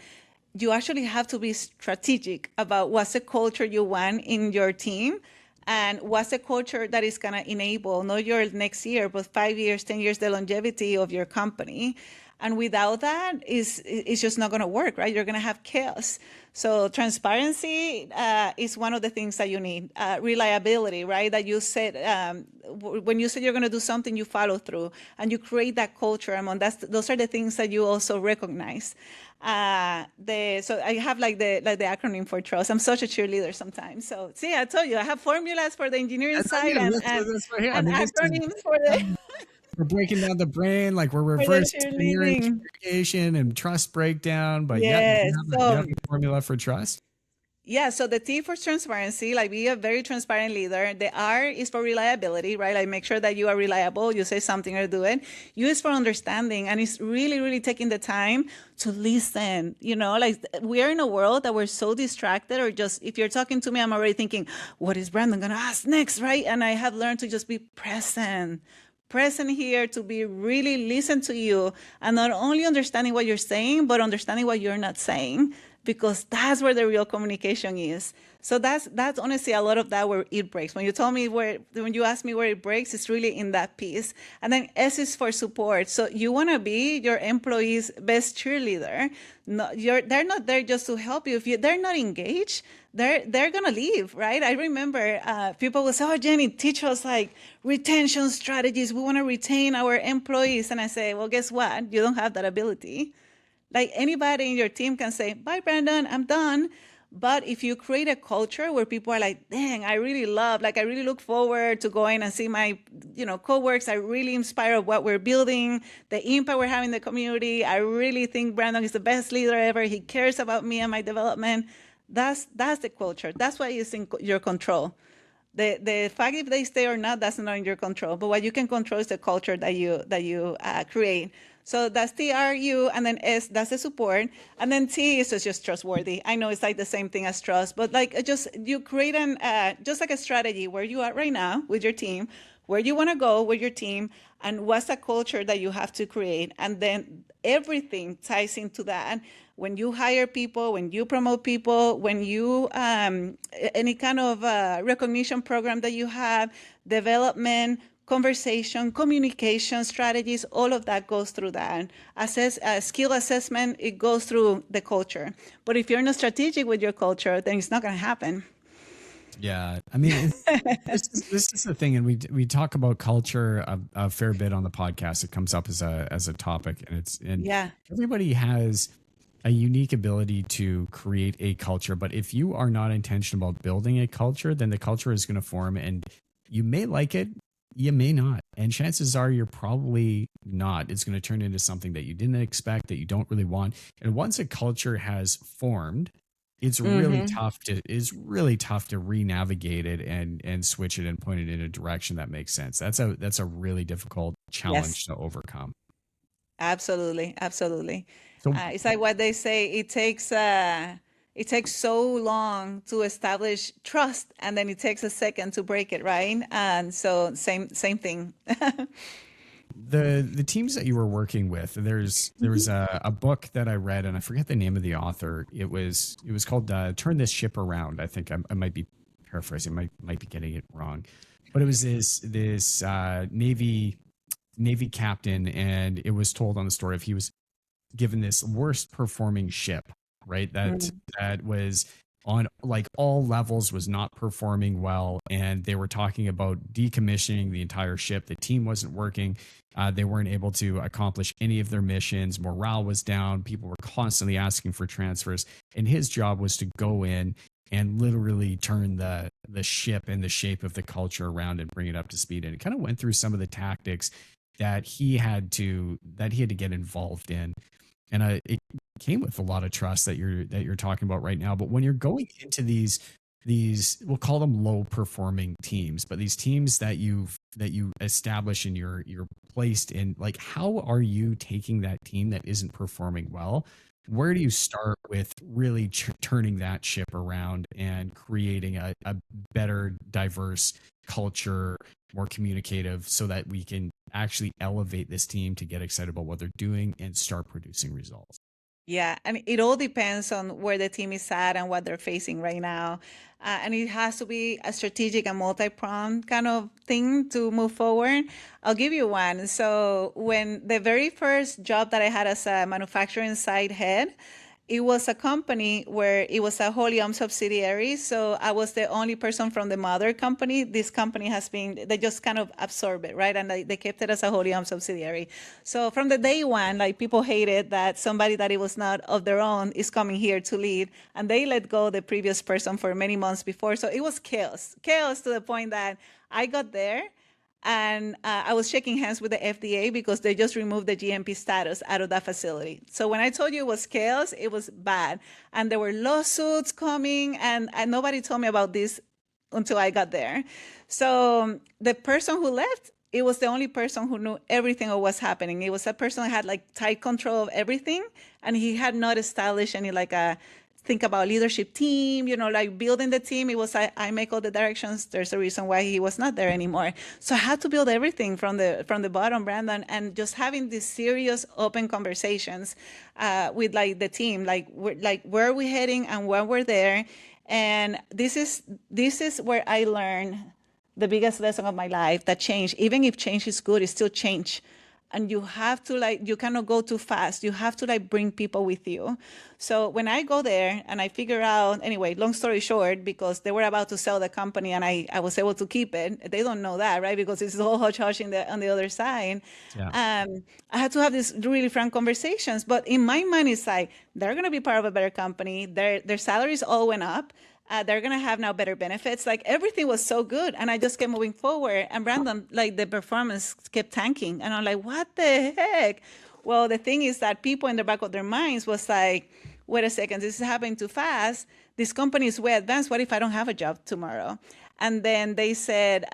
you actually have to be strategic about what's the culture you want in your team and what's the culture that is going to enable not your next year, but 5 years, 10 years, the longevity of your company. And without that, it's just not going to work, right? You're going to have chaos. So transparency is one of the things that you need. Reliability, right? That you said, when you say you're going to do something, you follow through and you create that culture. Those are the things that you also recognize. So I have like the acronym for trust. I'm such a cheerleader sometimes. So see, I told you I have formulas for the engineering side and acronyms for the. We're breaking down the brain, like we're reverse engineering communication and trust breakdown. But yes, you have a formula for trust. Yeah, so the T for transparency, like be a very transparent leader. The R is for reliability, right? Like make sure that you are reliable. You say something or do it. U is for understanding, and it's really, really taking the time to listen. Like we are in a world that we're so distracted, or just if you're talking to me, I'm already thinking, what is Brandon going to ask next, right? And I have learned to just be present here, to be really listen to you, and not only understanding what you're saying, but understanding what you're not saying, because that's where the real communication is. So that's honestly a lot of that where it breaks. When you ask me where it breaks, it's really in that piece. And then S is for support. So you want to be your employees' best cheerleader. No, they're not there just to help you. If they're not engaged, they're gonna leave, right? I remember people will say, "Oh, Jenny, teach us like retention strategies. We want to retain our employees." And I say, "Well, guess what? You don't have that ability." Like anybody in your team can say, "Bye, Brandon, I'm done." But if you create a culture where people are like, "Dang, I really look forward to going and see my, coworkers. I really inspire of what we're building, the impact we're having in the community. I really think Brandon is the best leader ever. He cares about me and my development." That's the culture. That's why it's in your control. The fact if they stay or not, that's not in your control. But what you can control is the culture that you create. So that's TRU, and then S, that's the support, and then T is just trustworthy. I know it's like the same thing as trust, but like just you create an just like a strategy where you are right now with your team, where you want to go with your team, and what's the culture that you have to create, and then everything ties into that. When you hire people, when you promote people, when you any kind of recognition program that you have, development, conversation, communication strategies, all of that goes through that. Skill assessment, it goes through the culture. But if you're not strategic with your culture, then it's not going to happen. Yeah, I mean, this is the thing, and we talk about culture a fair bit on the podcast. It comes up as a topic, and Yeah. everybody has a unique ability to create a culture. But if you are not intentional about building a culture, then the culture is going to form, and you may like it, you may not, and chances are you're probably not. It's going to turn into something that you didn't expect, that you don't really want. And once a culture has formed, it's really Mm-hmm. tough to re-navigate it and switch it and point it in a direction that makes sense. That's a really difficult Yes. challenge to overcome. Absolutely. Absolutely. So It's like what they say, it takes so long to establish trust, and then it takes a second to break it, right? And so same thing. the teams that you were working with, there was a book that I read, and I forget the name of the author. It was called Turn This Ship Around. I think I might be paraphrasing, might be getting it wrong, but it was this Navy captain, and it was told on the story of he was given this worst performing ship, right? That was on like all levels was not performing well, and they were talking about decommissioning the entire ship. The team wasn't working. They weren't able to accomplish any of their missions. Morale was down. People were constantly asking for transfers, and his job was to go in and literally turn the ship and the shape of the culture around and bring it up to speed. And it kind of went through some of the tactics that he had to get involved in, and it came with a lot of trust that you're talking about right now. But when you're going into these we'll call them low performing teams, but these teams that you establish and you're placed in, like, how are you taking that team that isn't performing well? Where do you start with really turning that ship around and creating a better diverse culture, more communicative, so that we can actually elevate this team to get excited about what they're doing and start producing results? Yeah, and it all depends on where the team is at and what they're facing right now. And it has to be a strategic and multi-pronged kind of thing to move forward. I'll give you one. So when the very first job that I had as a manufacturing site head, it was a company where it was a wholly owned subsidiary. So I was the only person from the mother company. This company has been, they just kind of absorbed it, right? And they kept it as a wholly owned subsidiary. So from the day one, like people hated that somebody that it was not of their own is coming here to lead. And they let go the previous person for many months before. So it was chaos to the point that I got there and I was shaking hands with the FDA because they just removed the GMP status out of that facility. So when I told you it was chaos, it was bad. And there were lawsuits coming, and nobody told me about this until I got there. So the person who left, it was the only person who knew everything of what's happening. It was a person who had like tight control of everything, and he had not established any like a think about leadership team, like building the team. It was I make all the directions. There's a reason why he was not there anymore. So I had to build everything from the bottom, Brandon, and just having these serious open conversations with like the team, like where are we heading and when we're there. And this is where I learned the biggest lesson of my life, that change, even if change is good, it's still change. And you have to you cannot go too fast. You have to bring people with you. So when I go there and I figure out, anyway, long story short, because they were about to sell the company and I was able to keep it. They don't know that, right? Because it's all hush hush on the other side. Yeah. I had to have these really frank conversations. But in my mind, it's like, they're going to be part of a better company. Their salaries all went up. They're going to have now better benefits. Like everything was so good. And I just kept moving forward. And Brandon, like the performance kept tanking. And I'm like, what the heck? Well, the thing is that people in the back of their minds was like, wait a second, this is happening too fast. This company is way advanced. What if I don't have a job tomorrow? And then they said,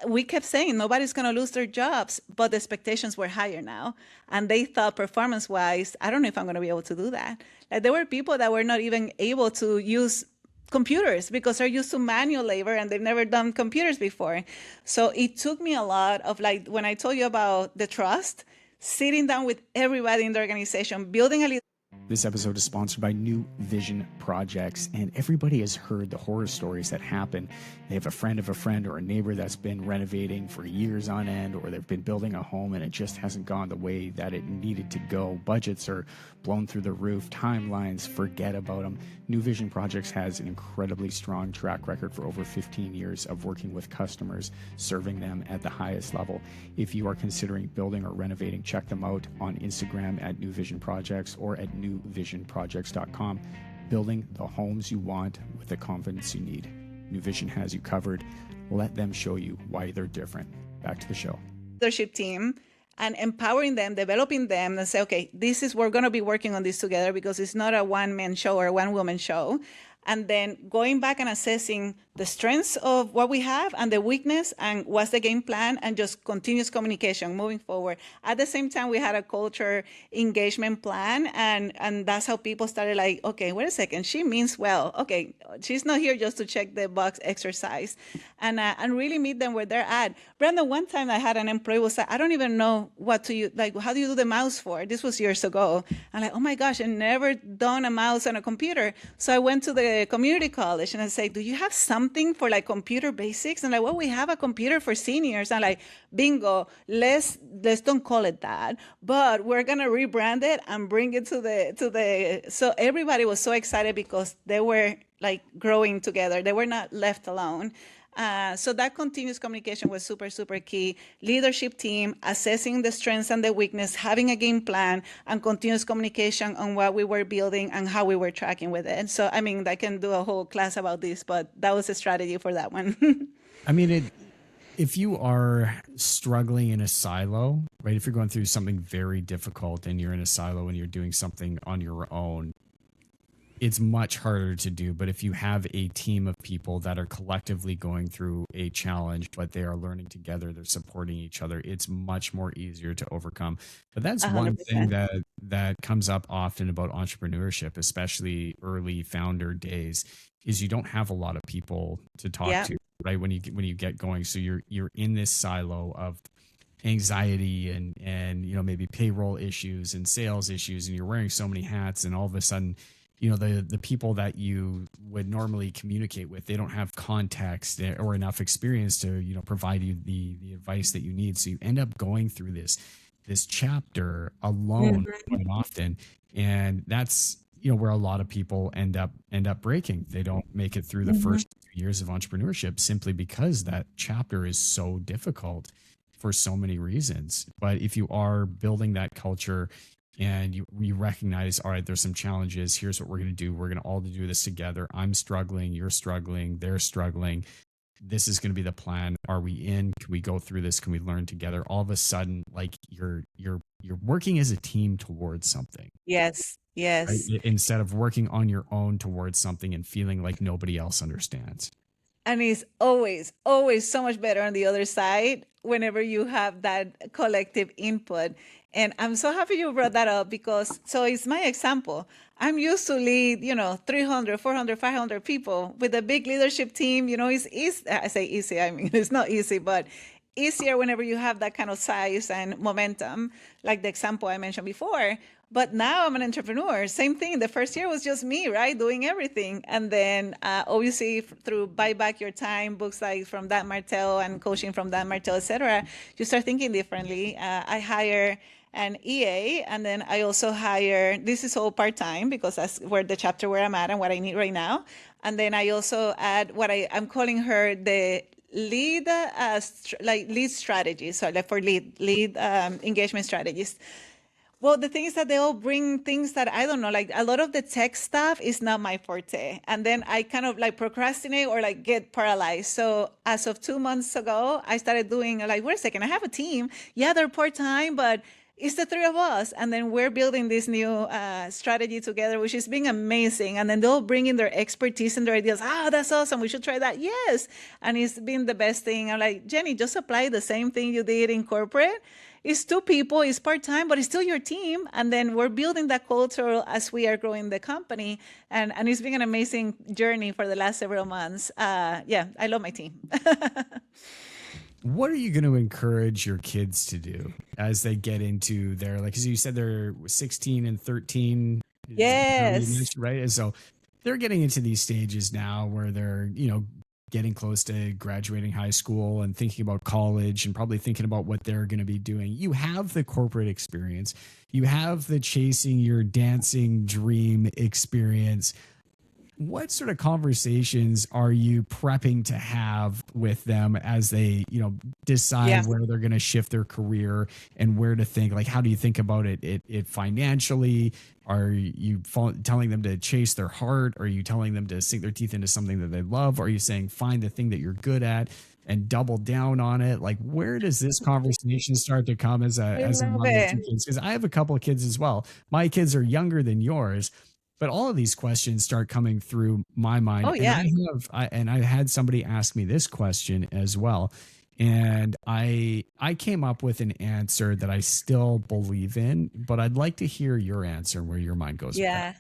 we kept saying nobody's going to lose their jobs, but the expectations were higher now. And they thought performance wise, I don't know if I'm going to be able to do that. Like there were people that were not even able to use computers because they're used to manual labor and they've never done computers before. So it took me a lot of, like, when I told you about the trust, sitting down with everybody in the organization, building a This episode is sponsored by New Vision Projects, and everybody has heard the horror stories that happen. They have a friend of a friend or a neighbor that's been renovating for years on end, or they've been building a home and it just hasn't gone the way that it needed to go. Budgets are blown through the roof, timelines, forget about them. New Vision Projects has an incredibly strong track record for over 15 years of working with customers, serving them at the highest level. If you are considering building or renovating, check them out on Instagram at New Vision Projects or at newvisionprojects.com. Building the homes you want with the confidence you need. New Vision has you covered. Let them show you why they're different. Back to the show. Leadership team and empowering them, developing them, and say, okay, we're going to be working on this together because it's not a one-man show or a one-woman show. And then going back and assessing the strengths of what we have and the weakness and what's the game plan, and just continuous communication moving forward. At the same time, we had a culture engagement plan, and that's how people started like, okay, wait a second, she means well. Okay, she's not here just to check the box exercise, and really meet them where they're at. Brandon, one time I had an employee was like, I don't even know what to use, like, how do you do the mouse for? This was years ago. I'm like, oh my gosh, I never done a mouse on a computer. So I went to the community college and I say, do you have something for like computer basics? And like, well, we have a computer for seniors. And like, bingo, let's don't call it that, but we're gonna rebrand it and bring it to the. So everybody was so excited because they were like growing together. They were not left alone. So that continuous communication was super, super key. Leadership team, assessing the strengths and the weakness, having a game plan, and continuous communication on what we were building and how we were tracking with it. So, I mean, I can do a whole class about this, but that was a strategy for that one. I mean, if you are struggling in a silo, right? If you're going through something very difficult and you're in a silo and you're doing something on your own, it's much harder to do. But if you have a team of people that are collectively going through a challenge, but they are learning together, they're supporting each other, it's much more easier to overcome. But that's 100%. One thing that comes up often about entrepreneurship, especially early founder days, is you don't have a lot of people to talk to, right? When you get going. So you're in this silo of anxiety and maybe payroll issues and sales issues, and you're wearing so many hats, and all of a sudden, the people that you would normally communicate with, they don't have context or enough experience to, provide you the advice that you need. So you end up going through this chapter alone quite often. And that's, where a lot of people end up breaking. They don't make it through the first 2 years of entrepreneurship simply because that chapter is so difficult for so many reasons. But if you are building that culture, and you recognize, all right, there's some challenges. Here's what we're going to do. We're going to all do this together. I'm struggling. You're struggling. They're struggling. This is going to be the plan. Are we in? Can we go through this? Can we learn together? All of a sudden, like you're working as a team towards something. Yes. Right? Instead of working on your own towards something and feeling like nobody else understands. And it's always, always so much better on the other side whenever you have that collective input. And I'm so happy you brought that up because, so it's my example. I'm used to lead, 300, 400, 500 people with a big leadership team. It's easy. I say easy. I mean, it's not easy, but easier whenever you have that kind of size and momentum, like the example I mentioned before. But now I'm an entrepreneur. Same thing. The first year was just me, right? Doing everything. And then obviously through Buy Back Your Time, books like from Dan Martell and coaching from Dan Martell, etc., you start thinking differently. I hire an EA, and then I also hire, this is all part-time because that's where the chapter where I'm at and what I need right now. And then I also add what I'm calling her the lead strategy. So like for lead engagement strategies. Well, the thing is that they all bring things that I don't know, like a lot of the tech stuff is not my forte. And then I kind of like procrastinate or like get paralyzed. So as of 2 months ago, I started doing like, wait a second, I have a team. Yeah, they're part-time, but it's the three of us, and then we're building this new strategy together, which is being amazing. And then they'll bring in their expertise and their ideas. That's awesome, we should try that. Yes. And it's been the best thing. I'm like, Jenny, just apply the same thing you did in corporate. It's two people, it's part-time, but it's still your team. And then we're building that culture as we are growing the company. And it's been an amazing journey for the last several months. Yeah, I love my team. What are you going to encourage your kids to do as they get into their, like, as you said, they're 16 and 13. Yes. Right. And so they're getting into these stages now where they're, getting close to graduating high school and thinking about college and probably thinking about what they're going to be doing. You have the corporate experience. You have the chasing your dancing dream experience. What sort of conversations are you prepping to have with them as they, decide where they're going to shift their career and where to think? Like, how do you think about it financially? Are you telling them to chase their heart? Are you telling them to sink their teeth into something that they love? Are you saying find the thing that you're good at and double down on it? Like, where does this conversation start to come as a mom of two kids? Because I have a couple of kids as well. My kids are younger than yours. But all of these questions start coming through my mind. Oh, yeah. And I had somebody ask me this question as well. And I came up with an answer that I still believe in, but I'd like to hear your answer, where your mind goes. Yeah.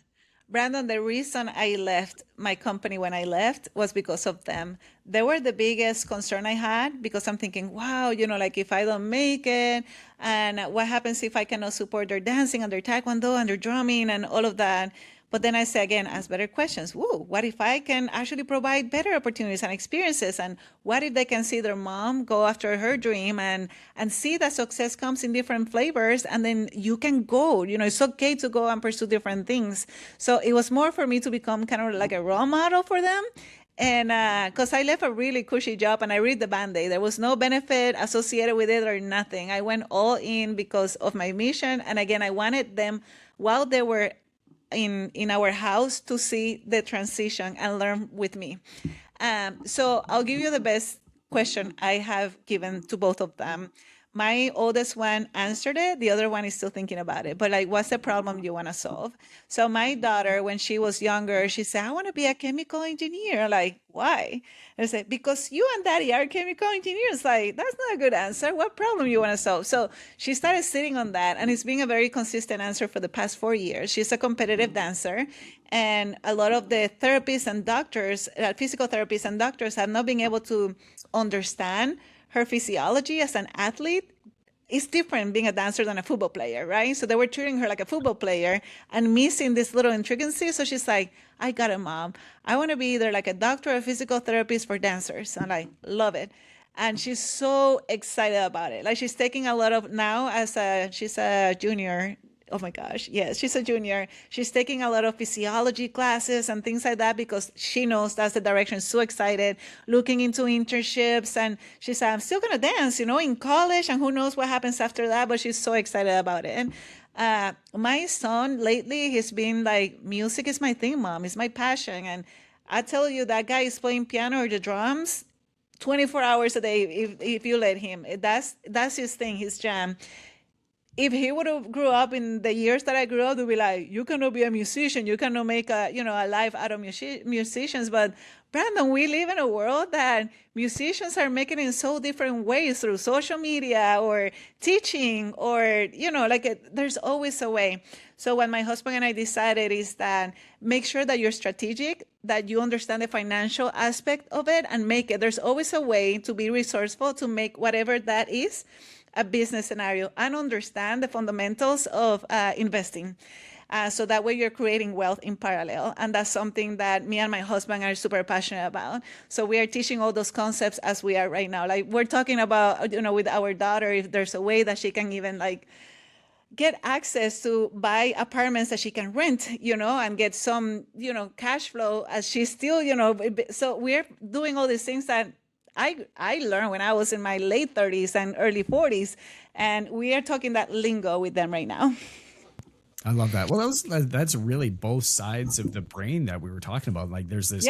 Brandon, the reason I left my company when I left was because of them. They were the biggest concern I had, because I'm thinking, wow, like if I don't make it, and what happens if I cannot support their dancing and their taekwondo and their drumming and all of that. But then I say again, ask better questions. What if I can actually provide better opportunities and experiences? And what if they can see their mom go after her dream and see that success comes in different flavors, and then you can go, it's okay to go and pursue different things. So it was more for me to become kind of like a role model for them. And because I left a really cushy job and I read the Band-Aid, there was no benefit associated with it or nothing. I went all in because of my mission. And again, I wanted them, while they were in our house, to see the transition and learn with me. So I'll give you the best question I have given to both of them. My oldest one answered it. The other one is still thinking about it. But like, what's the problem you want to solve? So my daughter, when she was younger, she said, I want to be a chemical engineer. Like, why? I said, because you and daddy are chemical engineers. Like, that's not a good answer. What problem you want to solve? So she started sitting on that, and it's been a very consistent answer for the past 4 years. She's a competitive dancer, and a lot of the therapists and doctors, physical therapists and doctors, have not been able to understand her physiology as an athlete. Is different being a dancer than a football player, right? So they were treating her like a football player and missing this little intricacy. So she's like, I got it, mom. I want to be either like a doctor or a physical therapist for dancers. And I love it. And she's so excited about it. Like, she's taking a lot of, now she's a junior. Oh my gosh. Yes, she's a junior. She's taking a lot of physiology classes and things like that, because she knows that's the direction. So excited, looking into internships. And she said, I'm still going to dance, in college, and who knows what happens after that. But she's so excited about it. And my son lately, he's been like, music is my thing, mom. It's my passion. And I tell you, that guy is playing piano or the drums 24 hours a day if you let him. That's his thing, his jam. If he would have grew up in the years that I grew up, they'd be like, you cannot be a musician. You cannot make a life out of musicians. But Brandon, we live in a world that musicians are making in so different ways, through social media or teaching, or, there's always a way. So what my husband and I decided is that make sure that you're strategic, that you understand the financial aspect of it, and make it. There's always a way to be resourceful, to make whatever that is a business scenario, and understand the fundamentals of investing. So that way you're creating wealth in parallel. And that's something that me and my husband are super passionate about. So we are teaching all those concepts as we are right now. Like, we're talking about, with our daughter, if there's a way that she can even get access to buy apartments that she can rent, and get some, cash flow as she's still, so we're doing all these things that I learned when I was in my late 30s and early 40s, and we are talking that lingo with them right now. I love that. Well, that's really both sides of the brain that we were talking about. Like, there's this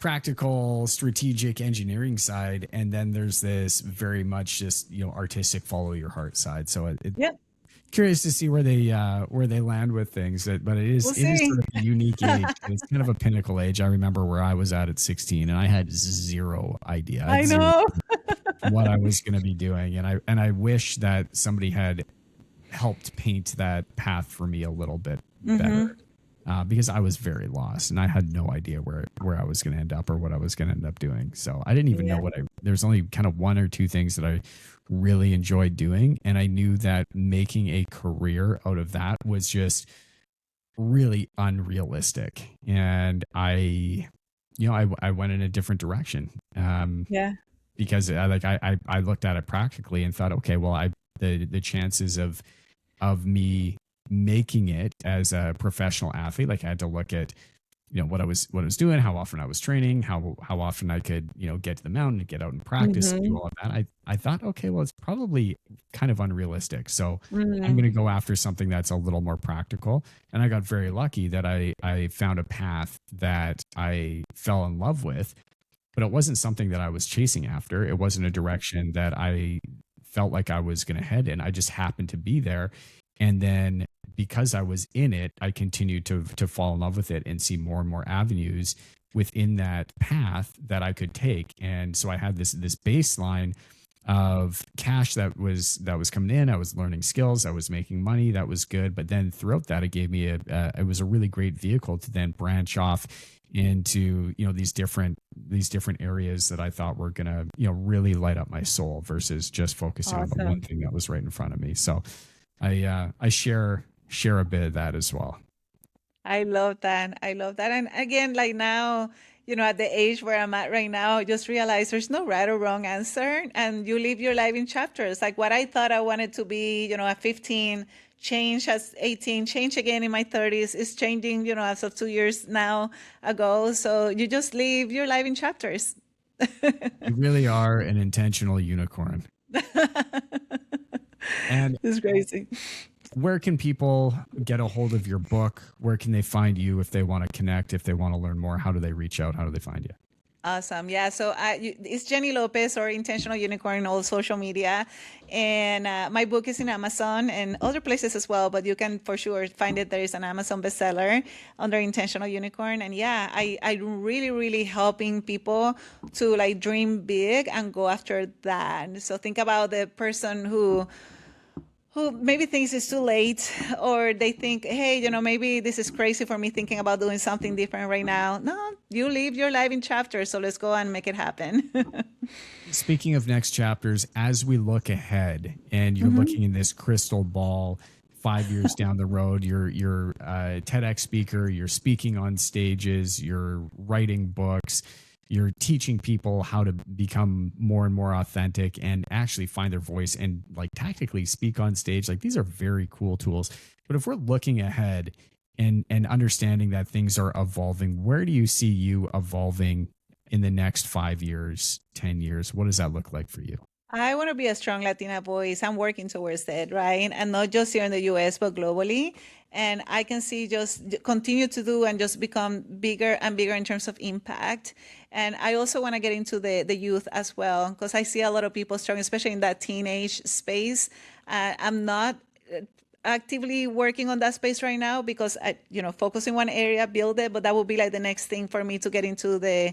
practical, strategic engineering side, and then there's this very much just, artistic, follow your heart side. So curious to see where they land with things. But We'll it is see. sort of a unique age. It's kind of a pinnacle age. I remember where I was at 16, and I had zero idea. I I had zero know. what I was going to be doing, and I wish that somebody had helped paint that path for me a little bit better. Because I was very lost and I had no idea where I was going to end up or what I was going to end up doing. So I didn't even know there's only kind of one or two things that I really enjoyed doing. And I knew that making a career out of that was just really unrealistic. And I went in a different direction. Yeah. Because I looked at it practically and thought, okay, well, the chances of me making it as a professional athlete, like I had to look at, what I was doing, how often I was training, how often I could, get to the mountain and get out and practice and do all of that. I thought, okay, well, it's probably kind of unrealistic. So I'm going to go after something that's a little more practical. And I got very lucky that I found a path that I fell in love with, but it wasn't something that I was chasing after. It wasn't a direction that I felt like I was going to head in. I just happened to be there. And then because I was in it, I continued to fall in love with it and see more and more avenues within that path that I could take. And so I had this baseline of cash that was coming in. I was learning skills. I was making money. That was good. But then throughout that, it gave me it was a really great vehicle to then branch off into these different areas that I thought were gonna really light up my soul versus just focusing on the one thing that was right in front of me. So I share a bit of that as well. I love that. And again, like now, at the age where I'm at right now, I just realize there's no right or wrong answer. And you live your life in chapters. Like what I thought I wanted to be, at 15, change as 18, change again in my 30s, is changing, as of 2 years now ago. So you just live your life in chapters. You really are an intentional unicorn. And it's crazy. Where can people get a hold of your book? Where can they find you if they want to connect, if they want to learn more? How do they reach out? How do they find you? Awesome. Yeah. So it's Jennie López or Intentional Unicorn in all social media. And my book is in Amazon and other places as well, but you can for sure find it. There is an Amazon bestseller under Intentional Unicorn. And yeah, I'm really, really helping people to like dream big and go after that. So think about the person who maybe thinks it's too late, or they think, hey, maybe this is crazy for me thinking about doing something different right now. No, you live your life in chapters, so let's go and make it happen. Speaking of next chapters, as we look ahead and you're looking in this crystal ball 5 years down the road, you're a TEDx speaker, you're speaking on stages, you're writing books, you're teaching people how to become more and more authentic and actually find their voice and like tactically speak on stage. Like these are very cool tools. But if we're looking ahead and understanding that things are evolving, where do you see you evolving in the next 5 years, 10 years? What does that look like for you? I want to be a strong Latina voice. I'm working towards that, right? And not just here in the US, but globally. And I can see just continue to do and just become bigger and bigger in terms of impact. And I also want to get into the youth as well, because I see a lot of people struggling, especially in that teenage space. I'm not actively working on that space right now because I, focus in one area, build it, but that will be like the next thing for me to get into the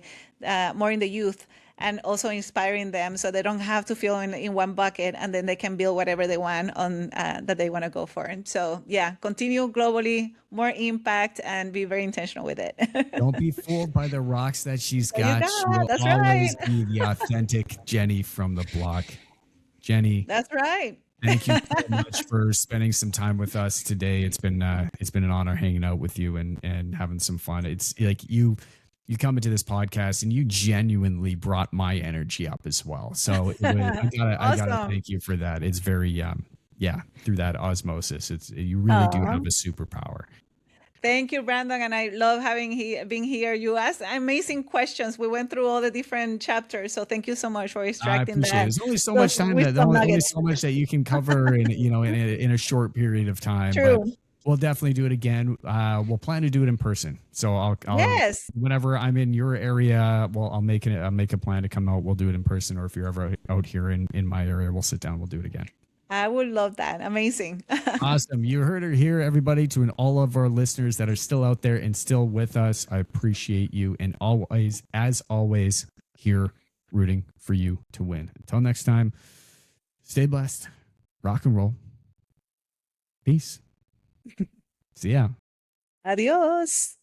more in the youth. And also inspiring them so they don't have to feel in one bucket, and then they can build whatever they want on that they want to go for. And so, yeah, continue globally, more impact, and be very intentional with it. Don't be fooled by the rocks that she's got. She will That's always right. be the authentic Jennie from the block. Jennie, That's right. thank you so much for spending some time with us today. It's been an honor hanging out with you and having some fun. It's like you come into this podcast and you genuinely brought my energy up as well. So I gotta thank you for that. It's very, through that osmosis, you really do have a superpower. Thank you, Brandon. And I love being here. You asked amazing questions. We went through all the different chapters. So thank you so much for extracting that. There's only so much time only so much that you can cover in a short period of time. True. But we'll definitely do it again. We'll plan to do it in person. So I'll yes. Whenever I'm in your area, I'll make a plan to come out. We'll do it in person. Or if you're ever out here in my area, we'll sit down. We'll do it again. I would love that. Amazing. Awesome. You heard her here, everybody, to all of our listeners that are still out there and still with us. I appreciate you. And always, as always, here rooting for you to win. Until next time, stay blessed. Rock and roll. Peace. See ya. Adios.